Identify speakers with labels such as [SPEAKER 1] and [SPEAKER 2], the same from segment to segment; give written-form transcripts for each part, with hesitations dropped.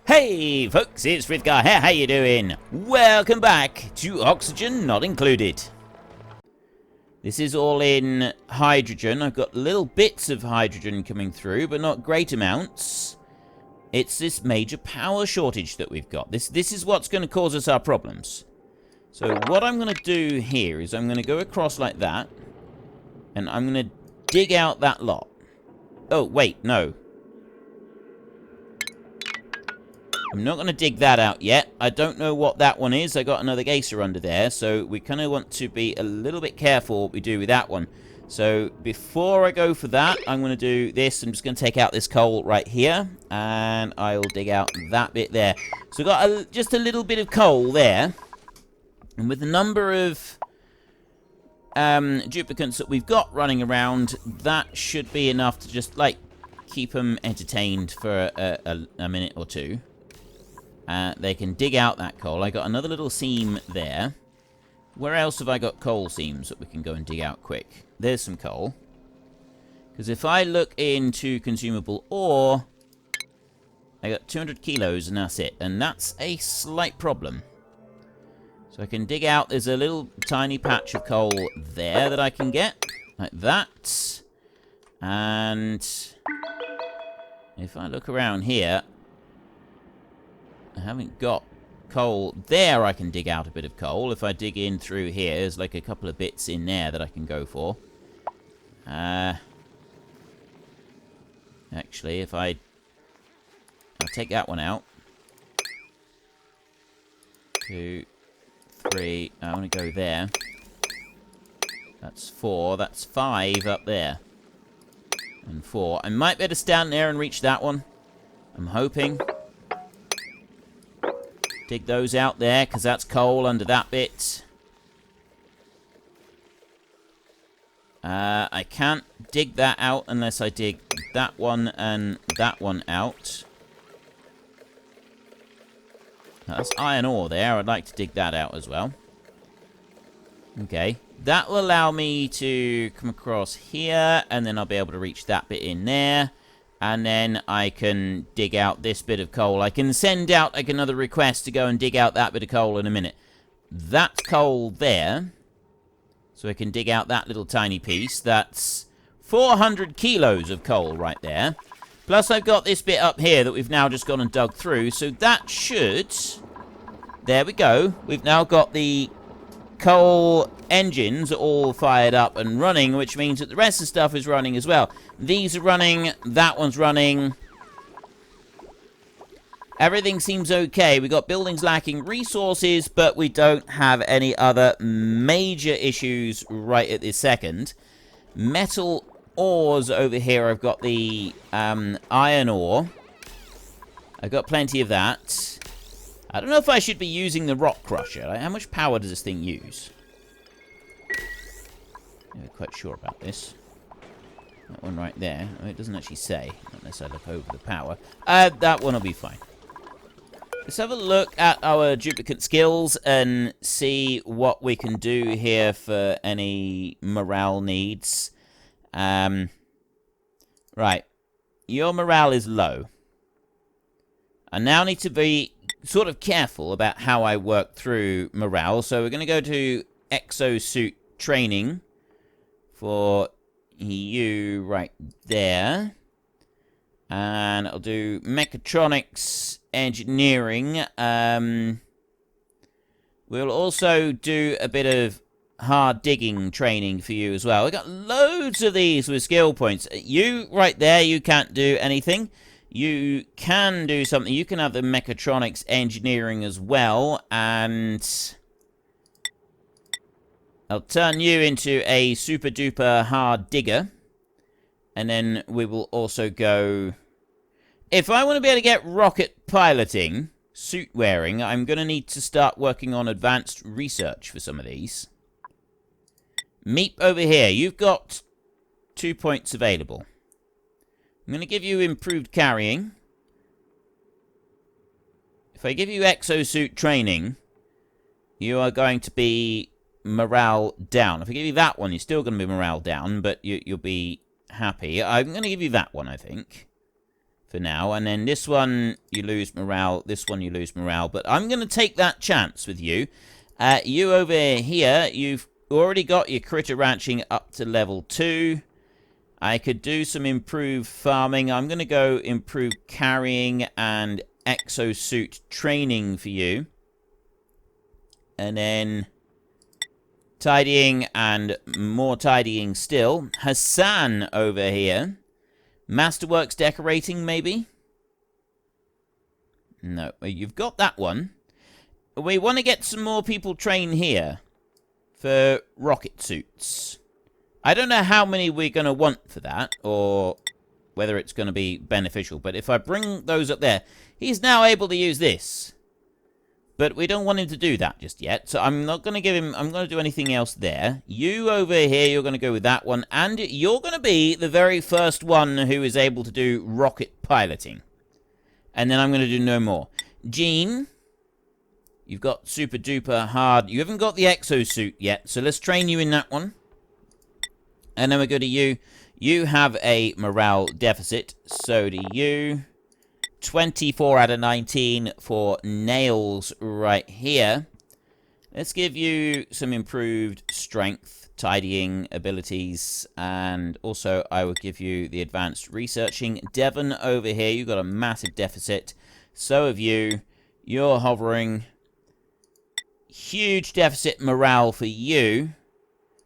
[SPEAKER 1] Hey folks, it's Frithgar here, how you doing? Welcome back to Oxygen Not Included. This is all in hydrogen. I've got little bits of hydrogen coming through, but not great amounts. It's this major power shortage that we've got. This is what's going to cause us our problems. So what I'm going to do here is I'm going to go across like that, and I'm going to dig out that lot. Oh, wait, no. I'm not going to dig that out yet. I don't know what that one is. I got another geyser under there, so we kind of want to be a little bit careful what we do with that one. So before I go for that, I'm going to do this. I'm just going to take out this coal right here, and I'll dig out that bit there. So I've got just a little bit of coal there, and with the number of duplicates that we've got running around, that should be enough to just, like, keep them entertained for a minute or two. They can dig out that coal. I got another little seam there. Where else have I got coal seams that we can go and dig out quick? There's some coal. Because if I look into consumable ore, I got 200 kilos and that's it. And that's a slight problem. So I can dig out, there's a little tiny patch of coal there that I can get. Like that. And if I look around here, I haven't got coal. There I can dig out a bit of coal. If I dig in through here, there's like a couple of bits in there that I can go for. Actually, if I'll take that one out. 2, 3. I want to go there. That's 4. That's 5 up there. And 4. I might be able to stand there and reach that one. I'm hoping. Dig those out there, because that's coal under that bit. I can't dig that out unless I dig that one and that one out. That's iron ore there. I'd like to dig that out as well. Okay. That will allow me to come across here, and then I'll be able to reach that bit in there. And then I can dig out this bit of coal. I can send out like another request to go and dig out that bit of coal in a minute. That's coal there. So I can dig out that little tiny piece. That's 400 kilos of coal right there. Plus I've got this bit up here that we've now just gone and dug through. So that should... There we go. We've now got the coal engines all fired up and running, which means that the rest of the stuff is running as well. These are running, that one's running. Everything seems okay. We got buildings lacking resources, but we don't have any other major issues right at this second. Metal ores over here. I've got the iron ore. I've got plenty of that. I don't know if I should be using the rock crusher. Like, how much power does this thing use? I'm not quite sure about this. That one right there. Oh, it doesn't actually say, unless I look over the power. That one will be fine. Let's have a look at our duplicate skills and see what we can do here for any morale needs. Right. Your morale is low. I now need to be sort of careful about how I work through morale. So we're going to go to exosuit training for you right there. And I'll do mechatronics engineering. We'll also do a bit of hard digging training for you as well. We've got loads of these with skill points. You right there, you can't do anything. You can do something. You can have the mechatronics engineering as well. And I'll turn you into a super duper hard digger. And then we will also go... If I want to be able to get rocket piloting, suit wearing, I'm going to need to start working on advanced research for some of these. Meep over here. You've got 2 points available. I'm going to give you improved carrying. If I give you exosuit training, you are going to be morale down. If I give you that one, you're still going to be morale down, but you'll be happy. I'm going to give you that one, I think. for now. And then this one, you lose morale. This one, you lose morale. But I'm going to take that chance with you. You over here, you've already got your critter ranching up to level 2. I could do some improved farming. I'm going to go improve carrying and exosuit training for you. And then tidying and more tidying still. Hassan over here. Masterworks decorating, maybe? No, you've got that one. We want to get some more people trained here for rocket suits. I don't know how many we're going to want for that, or whether it's going to be beneficial. But if I bring those up there, he's now able to use this. But we don't want him to do that just yet. So I'm not going to give him... I'm going to do anything else there. You over here, you're going to go with that one. And you're going to be the very first one who is able to do rocket piloting. And then I'm going to do no more. Gene, you've got super duper hard... You haven't got the exosuit yet. So let's train you in that one. And then we go to you. You have a morale deficit. So do you... 24 out of 19 for nails right here. Let's give you some improved strength, tidying abilities, and also I will give you the advanced researching. Devon over here, you've got a massive deficit. So have you. You're hovering. Huge deficit morale for you.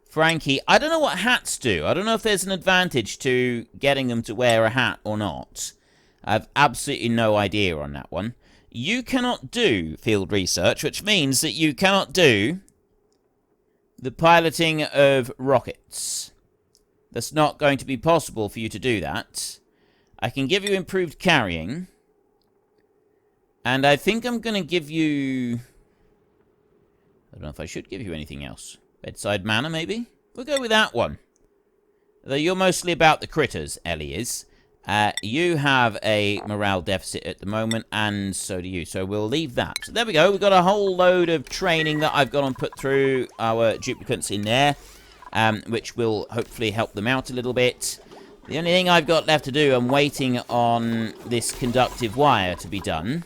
[SPEAKER 1] Frankie, I don't know what hats do. I don't know if there's an advantage to getting them to wear a hat or not. I have absolutely no idea on that one. You cannot do field research, which means that you cannot do the piloting of rockets. That's not going to be possible for you to do that. I can give you improved carrying. And I think I'm going to give you... I don't know if I should give you anything else. Bedside manner, maybe? We'll go with that one. Though you're mostly about the critters, Ellie is. You have a morale deficit at the moment, and so do you. So we'll leave that. So there we go. We've got a whole load of training that I've got to put through our duplicates in there, which will hopefully help them out a little bit. The only thing I've got left to do, I'm waiting on this conductive wire to be done.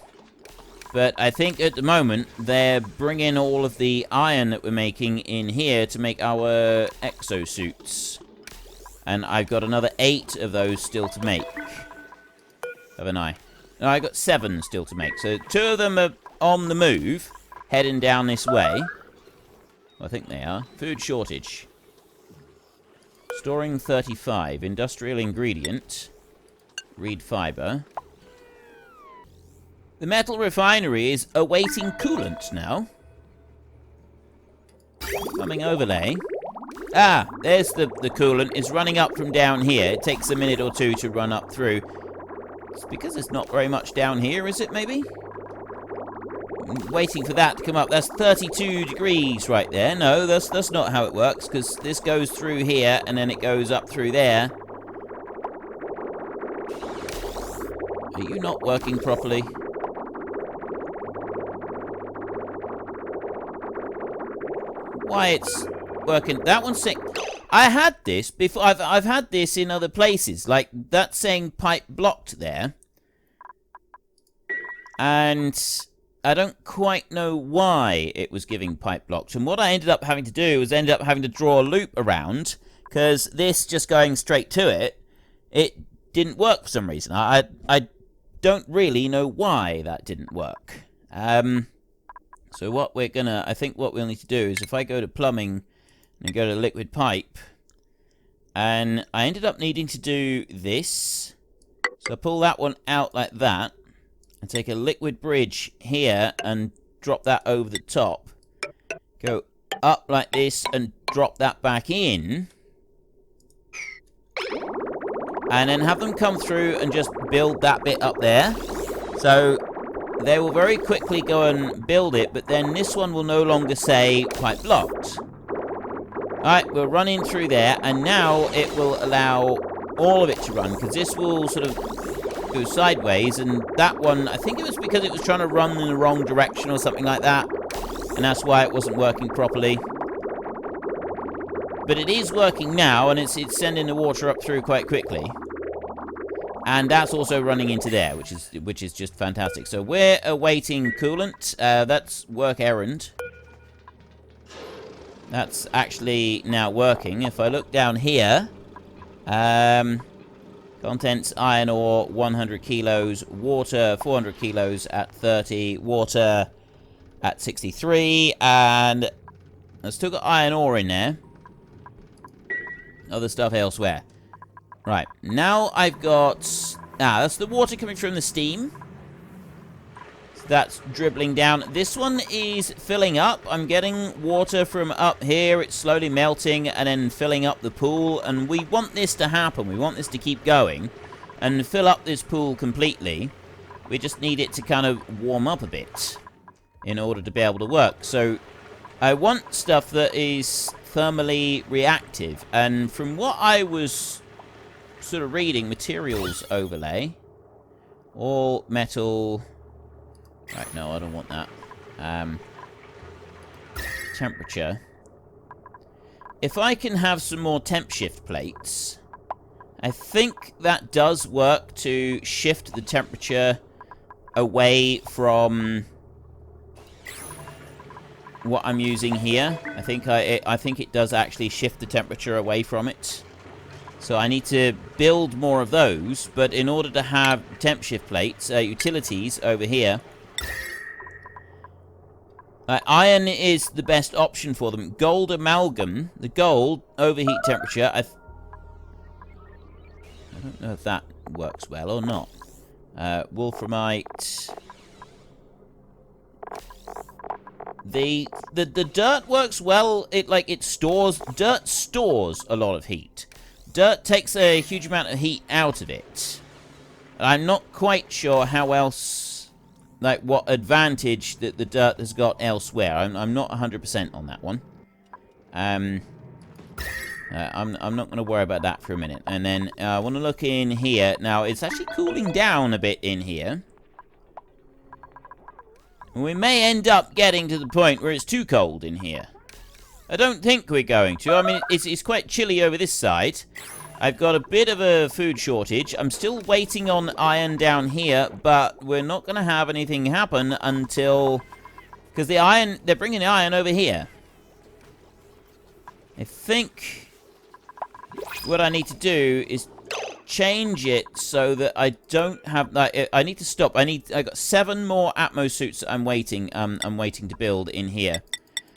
[SPEAKER 1] But I think at the moment, they're bringing all of the iron that we're making in here to make our exosuits. And I've got another 8 of those still to make. Haven't I? No, I've got 7 still to make. So 2 of them are on the move, heading down this way. Well, I think they are. Food shortage. Storing 35. Industrial ingredient. Reed fiber. The metal refinery is awaiting coolant now. Coming overlay. Ah, there's the coolant. It's running up from down here. It takes a minute or 2 to run up through. It's because there's not very much down here, is it, maybe? I'm waiting for that to come up. That's 32 degrees right there. No, that's not how it works, because this goes through here, and then it goes up through there. Are you not working properly? Why it's... working. That one's sick. I had this before. I've had this in other places. Like that saying pipe blocked there. And I don't quite know why it was giving pipe blocked. And what I ended up having to do was ended up having to draw a loop around. Because this just going straight to it, it didn't work for some reason. I don't really know why that didn't work. So what we're gonna... I think what we'll need to do is if I go to plumbing... and go to liquid pipe. And I ended up needing to do this. So I pull that one out like that. And take a liquid bridge here and drop that over the top. Go up like this and drop that back in. And then have them come through and just build that bit up there. So they will very quickly go and build it. But then this one will no longer say pipe blocked. Alright, we'll run in through there, and now it will allow all of it to run, because this will sort of go sideways, and that one, I think it was because it was trying to run in the wrong direction or something like that, and that's why it wasn't working properly. But it is working now, and it's sending the water up through quite quickly. And that's also running into there, which is just fantastic. So we're awaiting coolant. That's work errand. That's actually now working. If I look down here, contents, iron ore, 100 kilos, water, 400 kilos at 30, water at 63, and I've still got iron ore in there. Other stuff elsewhere. Right, now I've got... that's the water coming from the steam. So that's dribbling down. This one is filling up. I'm getting water from up here. It's slowly melting and then filling up the pool. And we want this to happen. We want this to keep going and fill up this pool completely. We just need it to kind of warm up a bit in order to be able to work. So I want stuff that is thermally reactive. And from what I was sort of reading, materials overlay, all metal. Right, no, I don't want that. Temperature. If I can have some more temp shift plates, I think that does work to shift the temperature away from what I'm using here. I think it does actually shift the temperature away from it. So I need to build more of those, but in order to have temp shift plates, utilities over here, iron is the best option for them. Gold amalgam, the gold overheat temperature, I don't know if that works well or not. Wolframite. The dirt works well. Dirt stores a lot of heat. Dirt takes a huge amount of heat out of it. I'm not quite sure how else, what advantage that the dirt has got elsewhere. I'm not 100% on that one. I'm not going to worry about that for a minute. And then I want to look in here. Now, it's actually cooling down a bit in here. We may end up getting to the point where it's too cold in here. I don't think we're going to. I mean, it's quite chilly over this side. I've got a bit of a food shortage. I'm still waiting on iron down here, but we're not going to have anything happen until... Because the iron... They're bringing the iron over here. I think what I need to do is change it so that I don't have... I need to stop. I got 7 more Atmos suits that I'm waiting to build in here.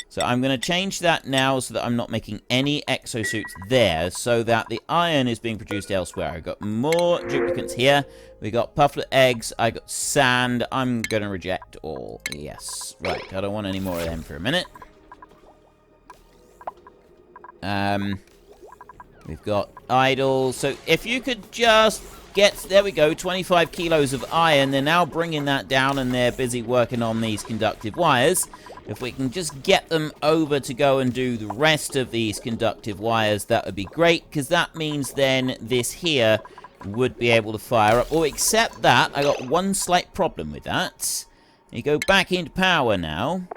[SPEAKER 1] So I'm going to change that now so that I'm not making any exosuits there, so that the iron is being produced elsewhere. I've got more duplicates here. We got pufflet eggs. I got sand. I'm going to reject all. Yes. Right. I don't want any more of them for a minute. We've got idle. So if you could just get... There we go. 25 kilos of iron. They're now bringing that down, and they're busy working on these conductive wires. If we can just get them over to go and do the rest of these conductive wires, that would be great, because that means then this here would be able to fire up. Or except that, I got one slight problem with that. You go back into power now.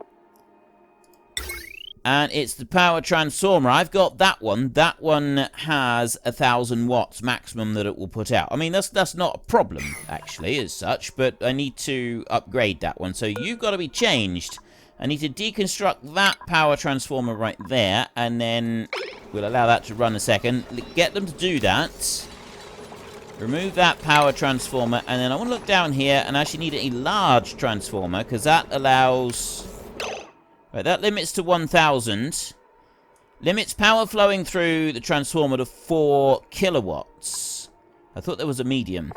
[SPEAKER 1] And it's the power transformer. I've got that one. That one has 1,000 watts maximum that it will put out. I mean, that's not a problem, actually, as such, but I need to upgrade that one. So you've got to be changed. I need to deconstruct that power transformer right there, and then we'll allow that to run a second. Get them to do that. Remove that power transformer, and then I want to look down here and actually need a large transformer, because that allows... Right, that limits to 1,000. Limits power flowing through the transformer to 4 kilowatts. I thought there was a medium.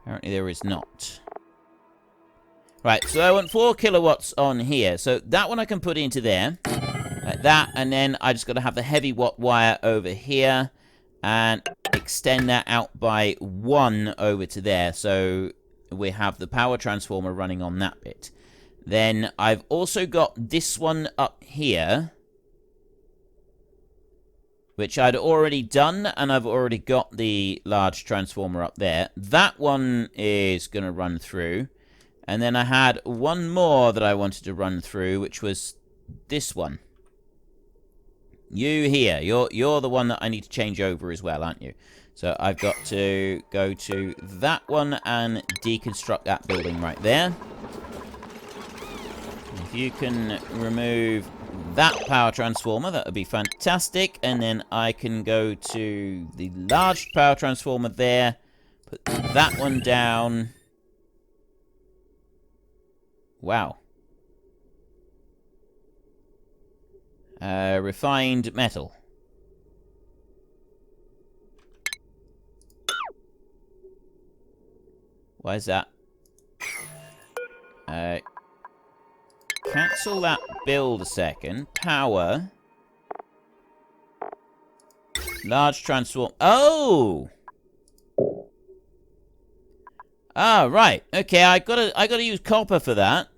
[SPEAKER 1] Apparently there is not. Right, so I want 4 kilowatts on here. So that one I can put into there. Like that. And then I just got to have the heavy watt wire over here. And extend that out by 1 over to there. So we have the power transformer running on that bit. Then I've also got this one up here, which I'd already done, and I've already got the large transformer up there. That one is going to run through. And then I had one more that I wanted to run through, which was this one. You here. You're the one that I need to change over as well, aren't you? So I've got to go to that one and deconstruct that building right there. If you can remove that power transformer, that would be fantastic. And then I can go to the large power transformer there. Put that one down. Wow. Refined metal. Why is that? Cancel that build a second. Power. Large transform. Oh! Ah, right. Okay, I gotta use copper for that.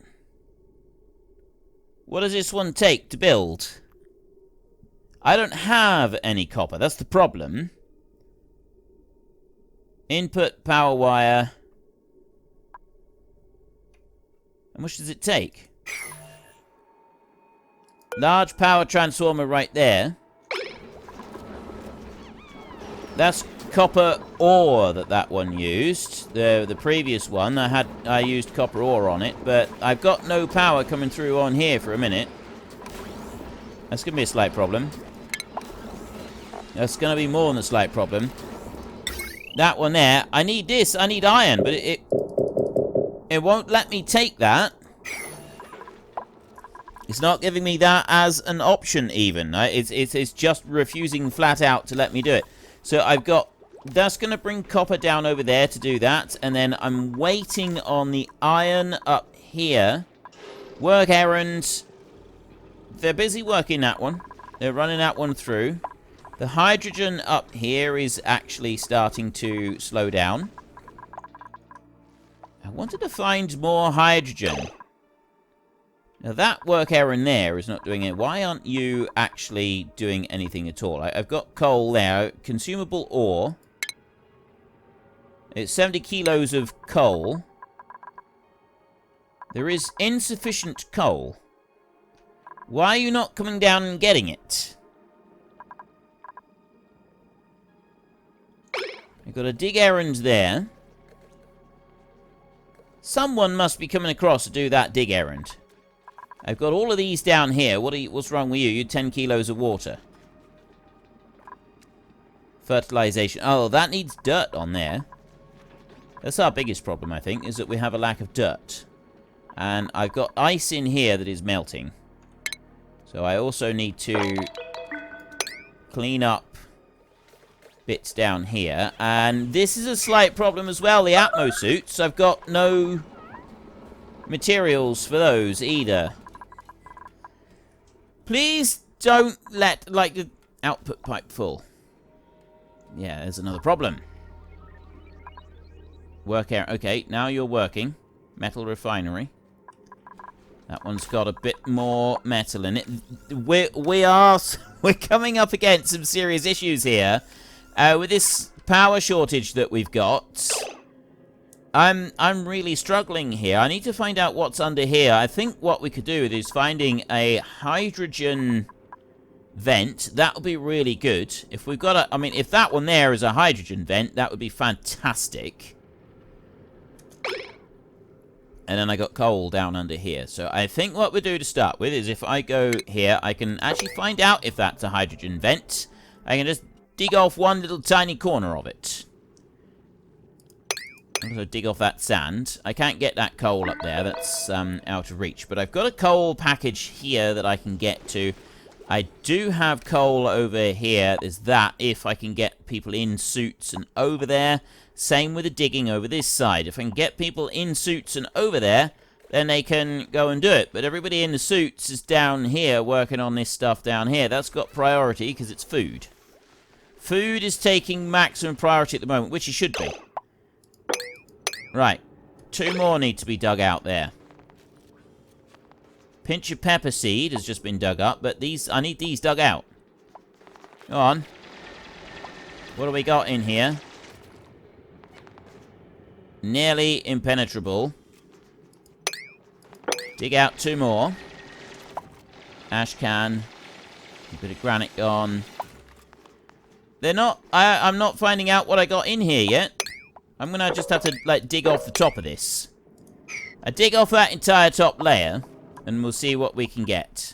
[SPEAKER 1] What does this one take to build? I don't have any copper. That's the problem. Input power wire. How much does it take? Large power transformer right there. That's copper ore that one used. The previous one, I used copper ore on it, but I've got no power coming through on here for a minute. That's going to be a slight problem. That's going to be more than a slight problem. That one there, I need this, I need iron, but it won't let me take that. It's not giving me that as an option even. It's just refusing flat out to let me do it. So I've got, that's going to bring copper down over there to do that. And then I'm waiting on the iron up here. Work errand. They're busy working that one. They're running that one through. The hydrogen up here is actually starting to slow down. I wanted to find more hydrogen. Now that work errand there is not doing it. Why aren't you actually doing anything at all? I've got coal there. Consumable ore. It's 70 kilos of coal. There is insufficient coal. Why are you not coming down and getting it? I've got a dig errand there. Someone must be coming across to do that dig errand. I've got all of these down here. What's wrong with you? You're 10 kilos of water. Fertilization. Oh, that needs dirt on there. That's our biggest problem, I think, is that we have a lack of dirt. And I've got ice in here that is melting. So I also need to clean up bits down here. And this is a slight problem as well, the Atmo suits. I've got no materials for those either. Please don't let, like, the output pipe full. Yeah, there's another problem. Work out. Okay, now you're working. Metal refinery. That one's got a bit more metal in it. We're coming up against some serious issues here. With this power shortage that we've got. I'm really struggling here. I need to find out what's under here. I think what we could do is finding a hydrogen vent. That would be really good. If we've got a... I mean, if that one there is a hydrogen vent, that would be fantastic. And then I got coal down under here. So I think what we'll do to start with is if I go here, I can actually find out if that's a hydrogen vent. I can just dig off one little tiny corner of it. Also dig off that sand. I can't get that coal up there. That's out of reach. But I've got a coal package here that I can get to. I do have coal over here. There's that. If I can get people in suits and over there. Same with the digging over this side. If I can get people in suits and over there, then they can go and do it. But everybody in the suits is down here working on this stuff down here. That's got priority because it's food. Food is taking maximum priority at the moment, which it should be. Right. 2 more need to be dug out there. Pinch of pepper seed has just been dug up, but these I need these dug out. Go on. What do we got in here? Nearly impenetrable. Dig out 2 more. Ash can. A bit of granite gone. They're not... I'm not finding out what I got in here yet. I'm going to just have to, like, dig off the top of this. I dig off that entire top layer, and we'll see what we can get.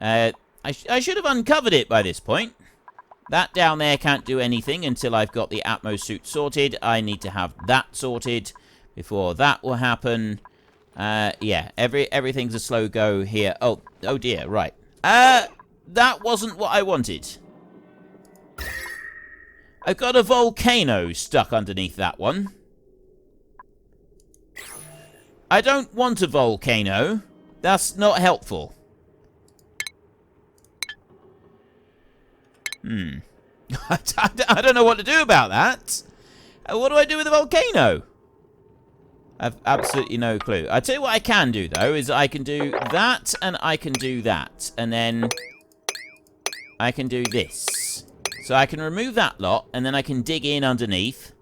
[SPEAKER 1] I should have uncovered it by this point. That down there can't do anything until I've got the Atmos suit sorted. I need to have that sorted before that will happen. Yeah, everything's a slow go here. Oh dear, right. That wasn't what I wanted. I've got a volcano stuck underneath that one. I don't want a volcano. That's not helpful. I don't know what to do about that. What do I do with a volcano? I've absolutely no clue. I tell you what I can do, though, is I can do that, and I can do that. And then I can do this. So I can remove that lot, and then I can dig in underneath.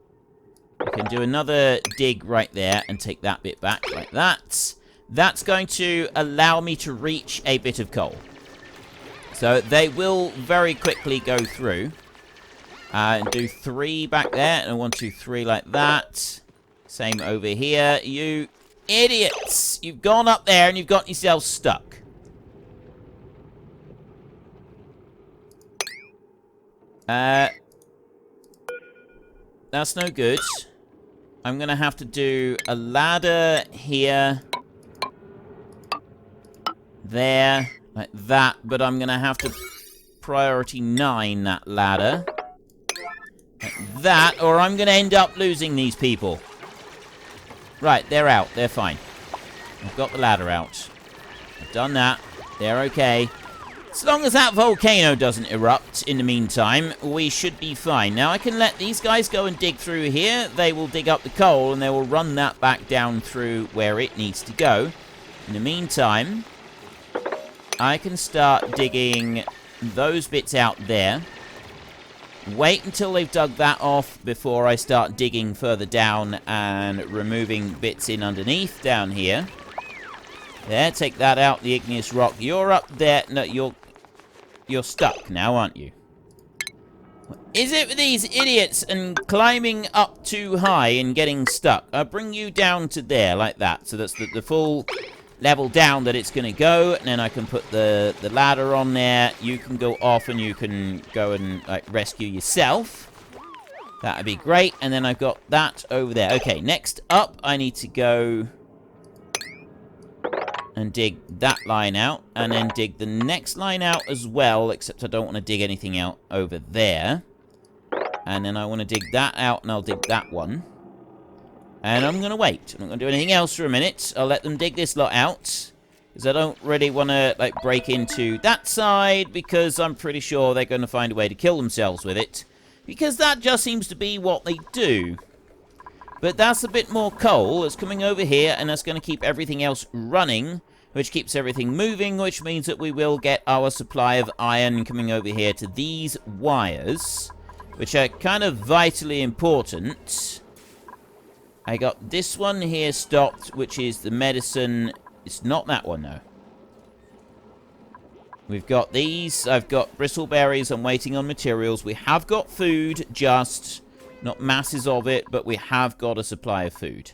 [SPEAKER 1] I can do another dig right there and take that bit back like that. That's going to allow me to reach a bit of coal. So they will very quickly go through. And do 3 back there, and 1, 2, 3 like that. Same over here. You idiots! You've gone up there and you've got yourself stuck. That's no good. I'm gonna have to do a ladder here. There. Like that. But I'm gonna have to priority 9 that ladder. Like that, or I'm gonna end up losing these people. Right, they're out. They're fine. I've got the ladder out. I've done that. They're okay. As long as that volcano doesn't erupt in the meantime, we should be fine. Now, I can let these guys go and dig through here. They will dig up the coal, and they will run that back down through where it needs to go. In the meantime, I can start digging those bits out there. Wait until they've dug that off before I start digging further down and removing bits in underneath down here. There, take that out, the igneous rock. You're up there. No, you're stuck now, aren't you? What is it with these idiots and climbing up too high and getting stuck? I'll bring you down to there, like that. So that's the full level down that it's going to go. And then I can put the ladder on there. You can go off and you can go and like rescue yourself. That would be great. And then I've got that over there. Okay, next up, I need to go and dig that line out, and then dig the next line out as well, except I don't want to dig anything out over there. And then I want to dig that out, and I'll dig that one. And I'm going to wait. I'm not going to do anything else for a minute. I'll let them dig this lot out, because I don't really want to, like, break into that side, because I'm pretty sure they're going to find a way to kill themselves with it, because that just seems to be what they do. But that's a bit more coal that's coming over here, and that's going to keep everything else running, which keeps everything moving, which means that we will get our supply of iron coming over here to these wires, which are kind of vitally important. I got this one here stopped, which is the medicine. It's not that one, though. We've got these. I've got bristleberries. I'm waiting on materials. We have got food, just not masses of it, but we have got a supply of food.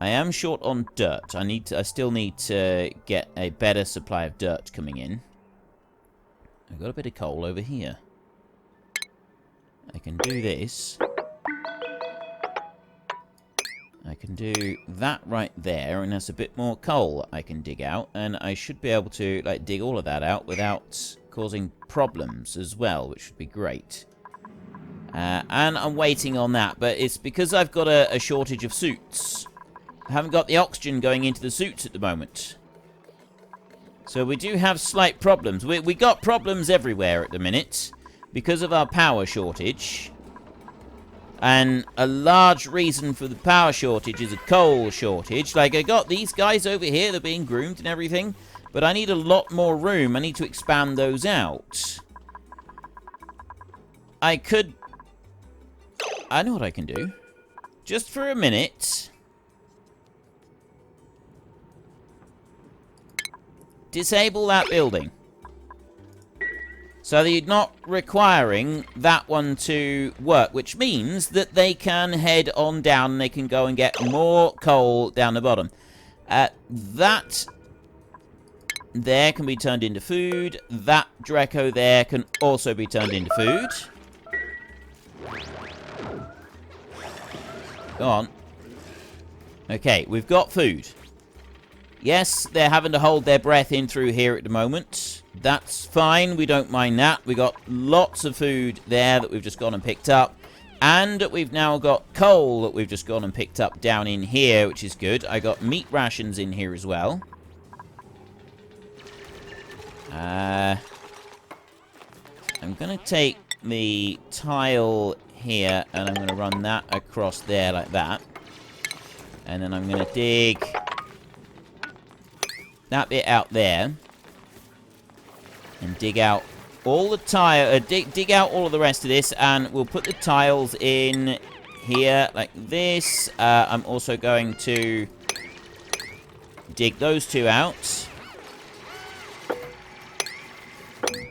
[SPEAKER 1] I am short on dirt. I still need to get a better supply of dirt coming in. I've got a bit of coal over here. I can do this. I can do that right there, and there's a bit more coal I can dig out, and I should be able to like dig all of that out without causing problems as well, which would be great. And I'm waiting on that, but it's because I've got a shortage of suits. I haven't got the oxygen going into the suits at the moment. So we do have slight problems. We got problems everywhere at the minute because of our power shortage. And a large reason for the power shortage is a coal shortage. Like, I got these guys over here, they're being groomed and everything, but I need a lot more room. I need to expand those out. I know what I can do. Just for a minute. Disable that building. So they're not requiring that one to work, which means that they can head on down and they can go and get more coal down the bottom. That there can be turned into food. That Draco there can also be turned into food. Go on. Okay, we've got food. Yes, they're having to hold their breath in through here at the moment. That's fine. We don't mind that. We got lots of food there that we've just gone and picked up. And we've now got coal that we've just gone and picked up down in here, which is good. I got meat rations in here as well. I'm going to take the tile here and I'm going to run that across there like that. And then I'm going to dig that bit out there. And dig out all the tile, dig out all of the rest of this, and we'll put the tiles in here like this. I'm also going to dig those two out.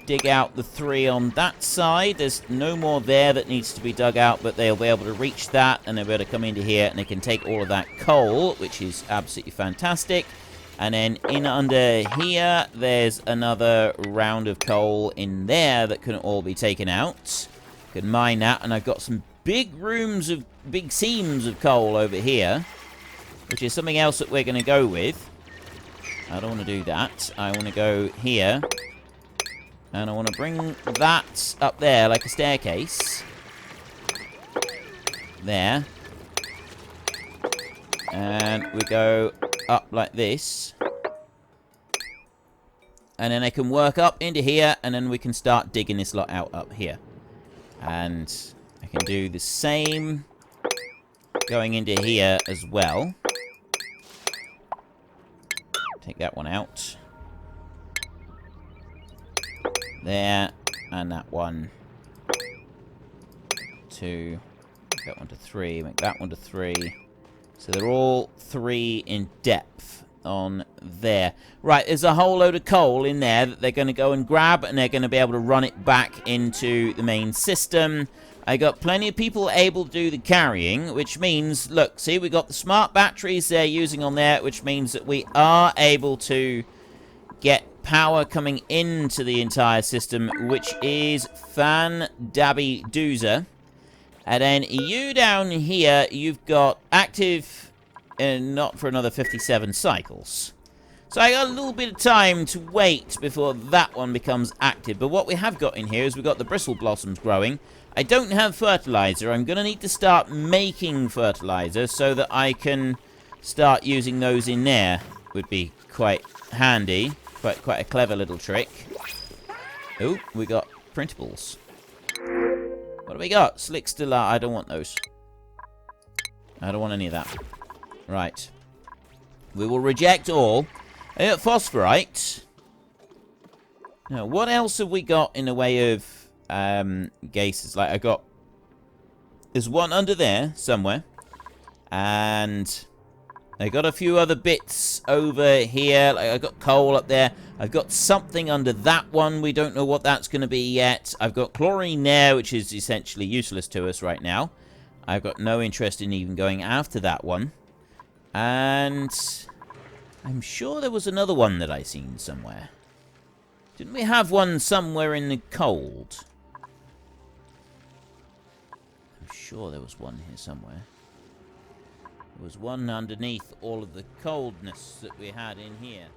[SPEAKER 1] Dig out the 3 on that side. There's no more there that needs to be dug out, but they'll be able to reach that, and they'll be able to come into here, and they can take all of that coal, which is absolutely fantastic. And then in under here, there's another round of coal in there that can all be taken out. Can mine that, and I've got some big seams of coal over here, which is something else that we're going to go with. I don't want to do that. I want to go here, and I want to bring that up there like a staircase. There. And we go up like this. And then I can work up into here, and then we can start digging this lot out up here. And I can do the same going into here as well. Take that one out. There. And that one. 2. Make that one to 3. Make that one to 3. So they're all 3 in depth on there. Right, there's a whole load of coal in there that they're going to go and grab, and they're going to be able to run it back into the main system. I got plenty of people able to do the carrying, which means, look, see, we got the smart batteries they're using on there, which means that we are able to get power coming into the entire system, which is fan-dabby-doozer. And then you down here, you've got active, not for another 57 cycles. So I got a little bit of time to wait before that one becomes active. But what we have got in here is we've got the bristle blossoms growing. I don't have fertilizer. I'm going to need to start making fertilizer so that I can start using those in there. Would be quite handy. Quite a clever little trick. Oh, we got printables. What do we got? Slick Stilla. I don't want those. I don't want any of that. Right. We will reject all. Phosphorite. Now, what else have we got in the way of gases? Like, I got... There's one under there, somewhere. And... I got a few other bits over here. Like, I got coal up there. I've got something under that one. We don't know what that's going to be yet. I've got chlorine there, which is essentially useless to us right now. I've got no interest in even going after that one. And I'm sure there was another one that I seen somewhere. Didn't we have one somewhere in the cold? I'm sure there was one here somewhere. There was one underneath all of the coldness that we had in here.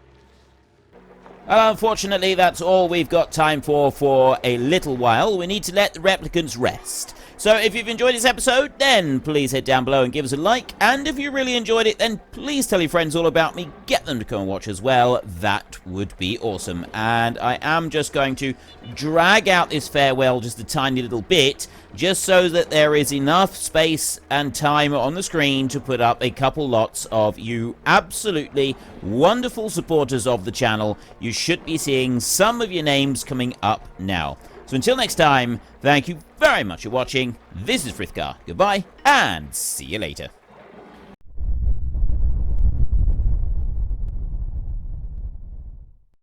[SPEAKER 1] Well, unfortunately, that's all we've got time for a little while. We need to let the replicants rest. So if you've enjoyed this episode, then please head down below and give us a like. And if you really enjoyed it, then please tell your friends all about me. Get them to come and watch as well. That would be awesome. And I am just going to drag out this farewell just a tiny little bit, just so that there is enough space and time on the screen to put up a couple lots of you absolutely wonderful supporters of the channel. You should be seeing some of your names coming up now. So until next time, thank you very much for watching. This is Frithgar. Goodbye, and see you later.